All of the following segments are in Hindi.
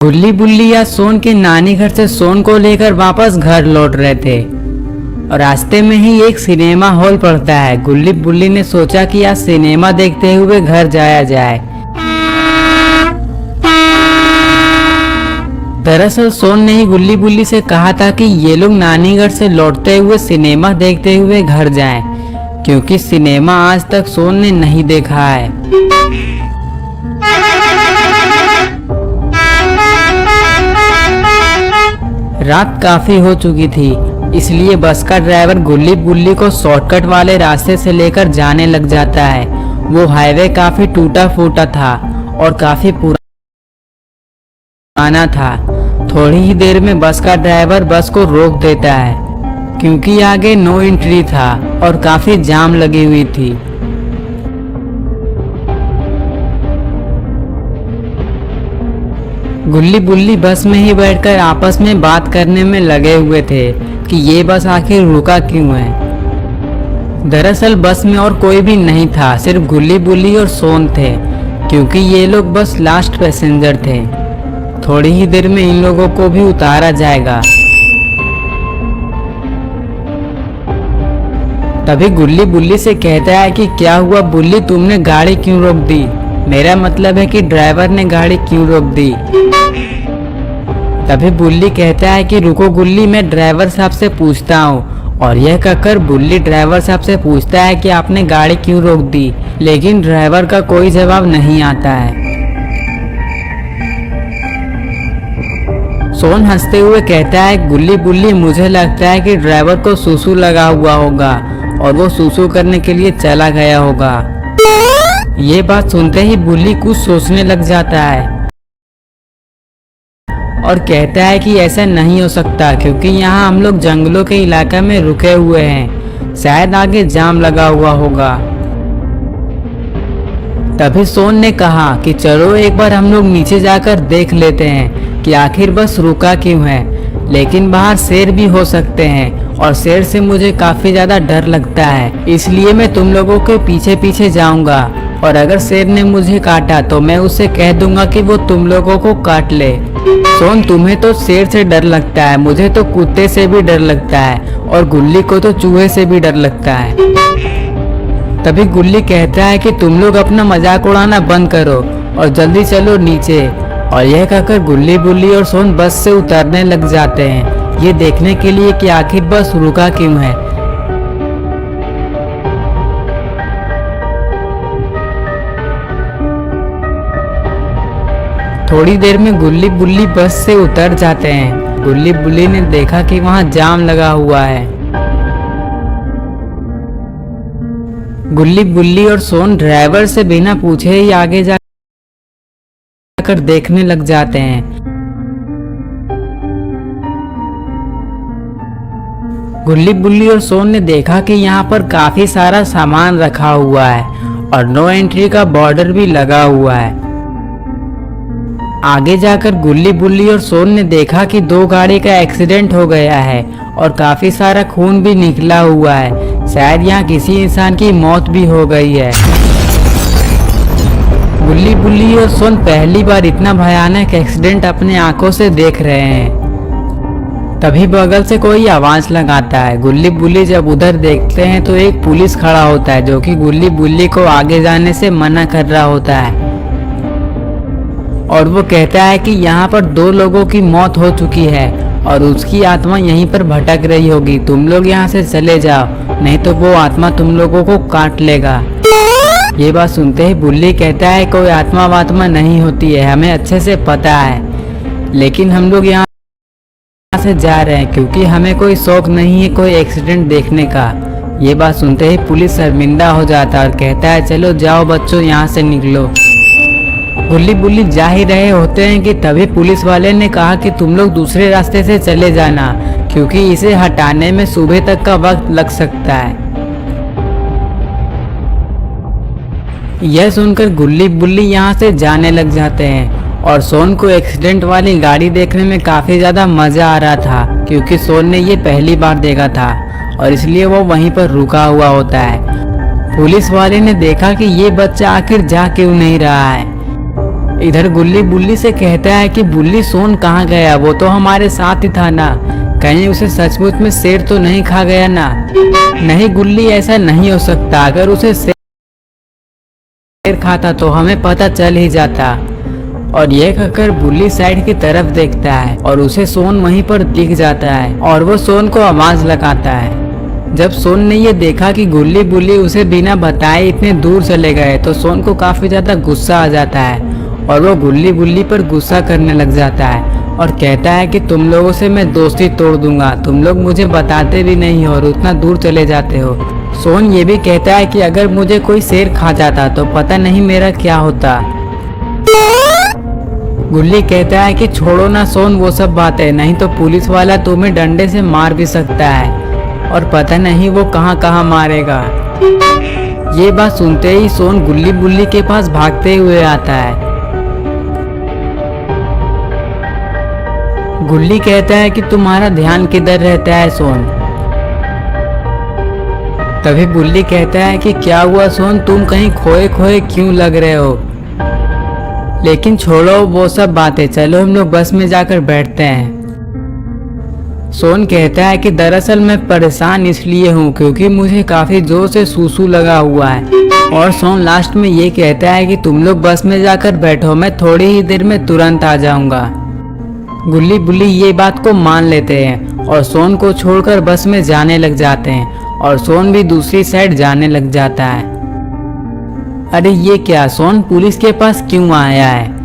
गुल्ली बुल्ली या सोन के नानी घर से सोन को लेकर वापस घर लौट रहे थे और रास्ते में ही एक सिनेमा हॉल पड़ता है। गुल्ली बुल्ली ने सोचा कि आज सिनेमा देखते हुए घर जाया जाए। दरअसल सोन ने ही गुल्ली बुल्ली से कहा था कि ये लोग नानी घर से लौटते हुए सिनेमा देखते हुए घर जाएं, क्योंकि सिनेमा आज तक सोन ने नहीं देखा है। रात काफी हो चुकी थी, इसलिए बस का ड्राइवर गुल्ली बुल्ली को शॉर्टकट वाले रास्ते से लेकर जाने लग जाता है। वो हाईवे काफी टूटा फूटा था और काफी पुराना था। थोड़ी ही देर में बस का ड्राइवर बस को रोक देता है, क्योंकि आगे नो एंट्री था और काफी जाम लगी हुई थी। गुल्ली बुल्ली बस में ही बैठकर आपस में बात करने में लगे हुए थे कि ये बस आखिर रुका क्यों है। दरअसल बस में और कोई भी नहीं था, सिर्फ गुल्ली बुल्ली और सोन थे, क्योंकि ये लोग बस लास्ट पैसेंजर थे। थोड़ी ही देर में इन लोगों को भी उतारा जाएगा। तभी गुल्ली बुल्ली से कहता है कि क्या हुआ बुल्ली, तुमने गाड़ी क्यों रोक दी? मेरा मतलब है कि ड्राइवर ने गाड़ी क्यों रोक दी? तभी बुल्ली कहता है कि रुको गुल्ली, मैं ड्राइवर साहब से पूछता हूँ। और यह कहकर बुल्ली ड्राइवर साहब से पूछता है कि आपने गाड़ी क्यों रोक दी, लेकिन ड्राइवर का कोई जवाब नहीं आता है। सोन हंसते हुए कहता है गुल्ली बुल्ली, मुझे लगता है कि ड्राइवर को सुसु लगा हुआ होगा और वो सुसु करने के लिए चला गया होगा। ये बात सुनते ही बुल्ली कुछ सोचने लग जाता है और कहता है कि ऐसा नहीं हो सकता, क्योंकि यहाँ हम लोग जंगलों के इलाके में रुके हुए हैं, शायद आगे जाम लगा हुआ होगा। तभी सोन ने कहा कि चलो एक बार हम लोग नीचे जाकर देख लेते हैं कि आखिर बस रुका क्यों है, लेकिन बाहर शेर भी हो सकते हैं और शेर से मुझे काफी ज्यादा डर लगता है, इसलिए मैं तुम लोगों के पीछे पीछे जाऊंगा और अगर शेर ने मुझे काटा तो मैं उसे कह दूंगा कि वो तुम लोगों को काट ले। सोन, तुम्हें तो शेर से डर लगता है, मुझे तो कुत्ते से भी डर लगता है और गुल्ली को तो चूहे से भी डर लगता है। तभी गुल्ली कहता है कि तुम लोग अपना मजाक उड़ाना बंद करो और जल्दी चलो नीचे। और यह कहकर गुल्ली बुल्ली और सोन बस से उतरने लग जाते हैं, ये देखने के लिए कि आखिर बस रुका क्यों है। थोड़ी देर में गुल्ली बुल्ली बस से उतर जाते हैं। गुल्ली बुल्ली ने देखा कि वहां जाम लगा हुआ है। गुल्ली बुल्ली और सोन ड्राइवर से बिना पूछे ही आगे जाकर देखने लग जाते हैं। गुल्ली बुल्ली और सोन ने देखा कि यहाँ पर काफी सारा सामान रखा हुआ है और नो एंट्री का बॉर्डर भी लगा हुआ है। आगे जाकर गुल्ली बुल्ली और सोन ने देखा कि दो गाड़ी का एक्सीडेंट हो गया है और काफी सारा खून भी निकला हुआ है, शायद यहाँ किसी इंसान की मौत भी हो गई है। गुल्ली बुल्ली और सोन पहली बार इतना भयानक एक्सीडेंट अपने आंखों से देख रहे हैं। तभी बगल से कोई आवाज लगाता है। गुल्ली बुल्ली जब उधर देखते हैं तो एक पुलिस खड़ा होता है, जो कि गुल्ली बुल्ली को आगे जाने से मना कर रहा होता है और वो कहता है कि यहाँ पर दो लोगों की मौत हो चुकी है और उसकी आत्मा यहीं पर भटक रही होगी, तुम लोग यहाँ से चले जाओ, नहीं तो वो आत्मा तुम लोगों को काट लेगा। ये बात सुनते ही बुल्ली कहता है कोई आत्मा वात्मा नहीं होती है, हमें अच्छे से पता है, लेकिन हम लोग यहाँ से जा रहे हैं क्योंकि हमें कोई शौक नहीं है कोई एक्सीडेंट देखने का। ये बात सुनते ही पुलिस शर्मिंदा हो जाता है और कहता है चलो जाओ बच्चों, यहाँ से निकलो। गुल्ली बुल्ली जा ही रहे होते हैं कि तभी पुलिस वाले ने कहा कि तुम लोग दूसरे रास्ते से चले जाना, क्योंकि इसे हटाने में सुबह तक का वक्त लग सकता है। यह सुनकर गुल्ली बुल्ली यहाँ से जाने लग जाते हैं और सोन को एक्सीडेंट वाली गाड़ी देखने में काफी ज्यादा मजा आ रहा था, क्योंकि सोन ने ये पहली बार देखा था और इसलिए वो वहीं पर रुका हुआ होता है। पुलिस वाले ने देखा कि ये बच्चा आखिर जा क्यों नहीं रहा है इधर गुल्ली बुल्ली से कहता है कि बुल्ली सोन कहाँ गया, वो तो हमारे साथ ही था ना, कहीं उसे सचमुच में शेर तो नहीं खा गया ना। नहीं गुल्ली, ऐसा नहीं हो सकता, अगर उसे शेर खाता तो हमें पता चल ही जाता। और ये कहकर बुल्ली साइड की तरफ देखता है और उसे सोन वहीं पर दिख जाता है और वो सोन को आवाज लगाता है। जब सोन ने ये देखा कि गुल्ली बुल्ली उसे बिना बताए इतने दूर चले गए तो सोन को काफी ज्यादा गुस्सा आ जाता है और वो गुल्ली बुल्ली पर गुस्सा करने लग जाता है और कहता है कि तुम लोगों से मैं दोस्ती तोड़ दूंगा, तुम लोग मुझे बताते भी नहीं हो और उतना दूर चले जाते हो। सोन ये भी कहता है कि अगर मुझे कोई शेर खा जाता तो पता नहीं मेरा क्या होता। गुल्ली कहता है कि छोड़ो ना सोन वो सब बातें, नहीं तो पुलिस वाला तुम्हें डंडे से मार भी सकता है और पता नहीं वो कहाँ कहाँ मारेगा। ये बात सुनते ही सोन गुल्ली बुल्ली के पास भागते हुए आता है। गुल्ली कहता है कि तुम्हारा ध्यान किधर रहता है सोन। तभी बुल्ली कहता है कि क्या हुआ सोन, तुम कहीं खोए खोए क्यों लग रहे हो। लेकिन छोड़ो वो सब बातें, चलो हम लोग बस में जाकर बैठते हैं। सोन कहता है कि दरअसल मैं परेशान इसलिए हूँ क्योंकि मुझे काफी जोर से सूसू लगा हुआ है। और सोन लास्ट में ये कहता है कि तुम लोग बस में जाकर बैठो, मैं थोड़ी ही देर में तुरंत आ जाऊंगा। गुल्ली बुल्ली ये बात को मान लेते हैं और सोन को छोड़कर बस में जाने लग जाते हैं और सोन भी दूसरी साइड जाने लग जाता है। अरे ये क्या, सोन पुलिस के पास क्यों आया है।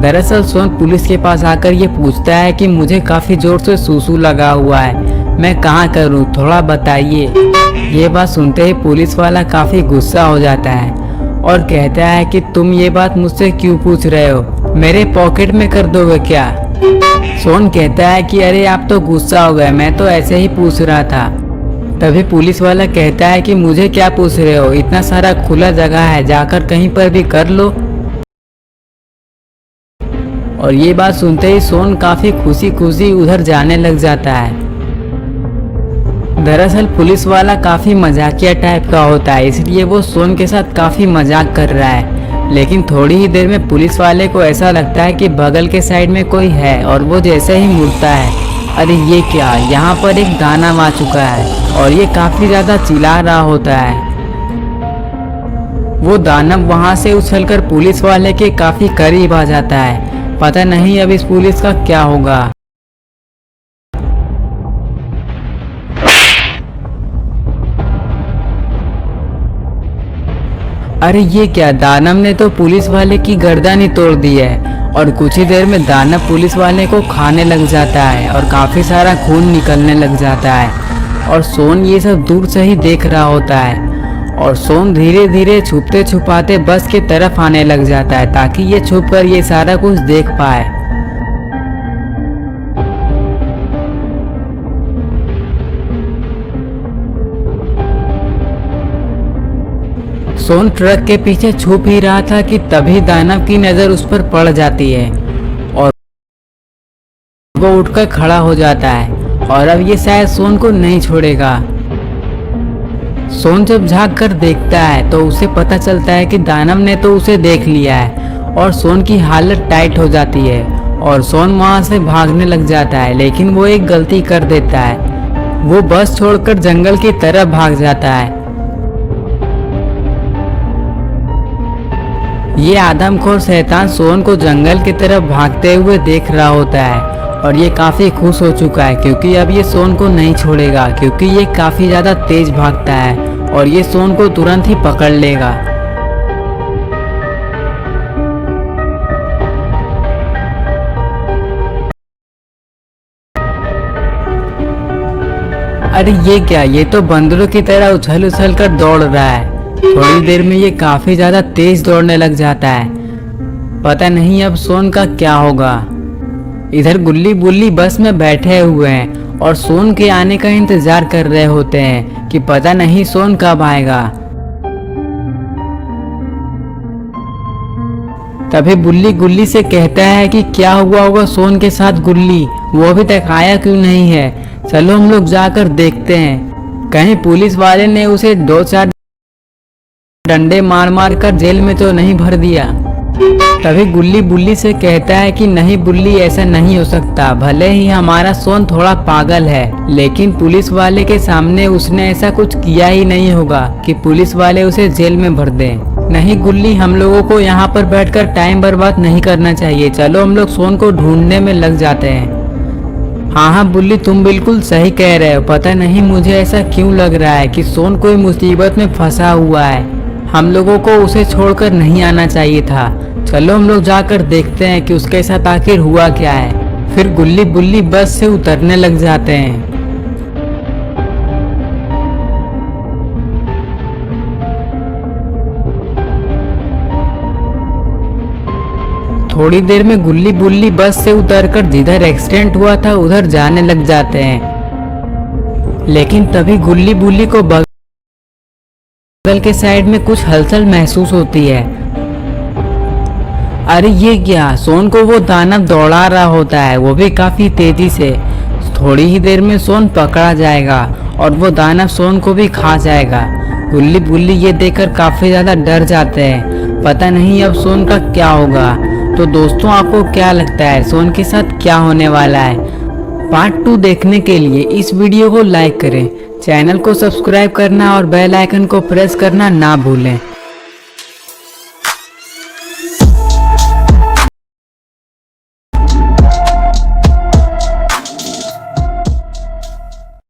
दरअसल सोन पुलिस के पास आकर ये पूछता है कि मुझे काफी जोर से सूसू लगा हुआ है, मैं कहाँ करूँ, थोड़ा बताइए। ये बात सुनते ही पुलिस वाला काफी गुस्सा हो जाता है और कहता है कि तुम ये बात मुझसे क्यों पूछ रहे हो, मेरे पॉकेट में कर दोगे क्या। सोन कहता है कि अरे आप तो गुस्सा हो गए, मैं तो ऐसे ही पूछ रहा था। तभी पुलिस वाला कहता है कि मुझे क्या पूछ रहे हो, इतना सारा खुला जगह है, जाकर कहीं पर भी कर लो। और ये बात सुनते ही सोन काफी खुशी खुशी उधर जाने लग जाता है। दरअसल पुलिस वाला काफी मजाकिया टाइप का होता है, इसलिए वो सोन के साथ काफी मजाक कर रहा है। लेकिन थोड़ी ही देर में पुलिस वाले को ऐसा लगता है कि बगल के साइड में कोई है और वो जैसे ही मुड़ता है, अरे ये क्या, यहाँ पर एक दानव आ चुका है और ये काफी ज्यादा चिल्ला रहा होता है। वो दानव वहां से उछलकर पुलिस वाले के काफी करीब आ जाता है। पता नहीं अब इस पुलिस का क्या होगा। अरे ये क्या, दानव ने तो पुलिस वाले की गर्दन ही तोड़ दी है और कुछ ही देर में दानव पुलिस वाले को खाने लग जाता है और काफी सारा खून निकलने लग जाता है। और सोन ये सब दूर से ही देख रहा होता है और सोन धीरे धीरे छुपते छुपाते बस की तरफ आने लग जाता है ताकि ये छुपकर ये सारा कुछ देख पाए। सोन ट्रक के पीछे छुप ही रहा था कि तभी दानव की नजर उस पर पड़ जाती है और वो उठकर खड़ा हो जाता है और अब ये शायद सोन को नहीं छोड़ेगा। सोन जब झांक कर देखता है तो उसे पता चलता है कि दानव ने तो उसे देख लिया है और सोन की हालत टाइट हो जाती है और सोन वहां से भागने लग जाता है। लेकिन वो एक गलती कर देता है, वो बस छोड़कर जंगल की तरफ भाग जाता है। ये आदमखोर शैतान सोन को जंगल की तरफ भागते हुए देख रहा होता है और ये काफी खुश हो चुका है क्योंकि अब ये सोन को नहीं छोड़ेगा, क्योंकि ये काफी ज्यादा तेज भागता है और ये सोन को तुरंत ही पकड़ लेगा। अरे ये क्या, ये तो बंदरों की तरह उछल उछल कर दौड़ रहा है। थोड़ी देर में ये काफी ज्यादा तेज दौड़ने लग जाता है। पता नहीं अब सोन का क्या होगा। इधर गुल्ली बुल्ली बस में बैठे हुए हैं और सोन के आने का इंतजार कर रहे होते हैं कि पता नहीं सोन कब आएगा। तभी बुल्ली गुल्ली से कहता है कि क्या हुआ होगा सोन के साथ गुल्ली, वो अभी तक आया क्यों नहीं है, चलो हम लोग जाकर देखते हैं, कहीं पुलिस वाले ने उसे 2-4 डंडे मार मार कर जेल में तो नहीं भर दिया। तभी गुल्ली बुल्ली से कहता है कि नहीं बुल्ली, ऐसा नहीं हो सकता। भले ही हमारा सोन थोड़ा पागल है, लेकिन पुलिस वाले के सामने उसने ऐसा कुछ किया ही नहीं होगा कि पुलिस वाले उसे जेल में भर दें। नहीं गुल्ली, हम लोगों को यहाँ पर बैठकर टाइम बर्बाद नहीं करना चाहिए। चलो हम लोग सोन को ढूंढने में लग जाते हैं। हाँ हाँ बुल्ली, तुम बिल्कुल सही कह रहे हो। पता नहीं मुझे ऐसा क्यों लग रहा है कि सोन कोई मुसीबत में फंसा हुआ है। हम लोगों को उसे छोड़कर नहीं आना चाहिए था। चलो हम लोग जाकर देखते हैं कि उसके साथ आखिर हुआ क्या है। फिर गुल्ली बुल्ली बस से उतरने लग जाते हैं। थोड़ी देर में गुल्ली बुल्ली बस से उतरकर जिधर एक्सीडेंट हुआ था उधर जाने लग जाते हैं। लेकिन तभी गुल्ली बुल्ली को बगल के साइड में कुछ हलचल महसूस होती है। अरे ये क्या, सोन को वो दानव दौड़ा रहा होता है, वो भी काफी तेजी से। थोड़ी ही देर में सोन पकड़ा जाएगा और वो दानव सोन को भी खा जाएगा। गुल्ली बुल्ली ये देखकर काफी ज्यादा डर जाते हैं। पता नहीं अब सोन का क्या होगा। तो दोस्तों, आपको क्या लगता है सोन के साथ क्या होने वाला है? पार्ट 2 देखने के लिए इस वीडियो को लाइक करें, चैनल को सब्सक्राइब करना और बेल आइकन को प्रेस करना ना भूलें।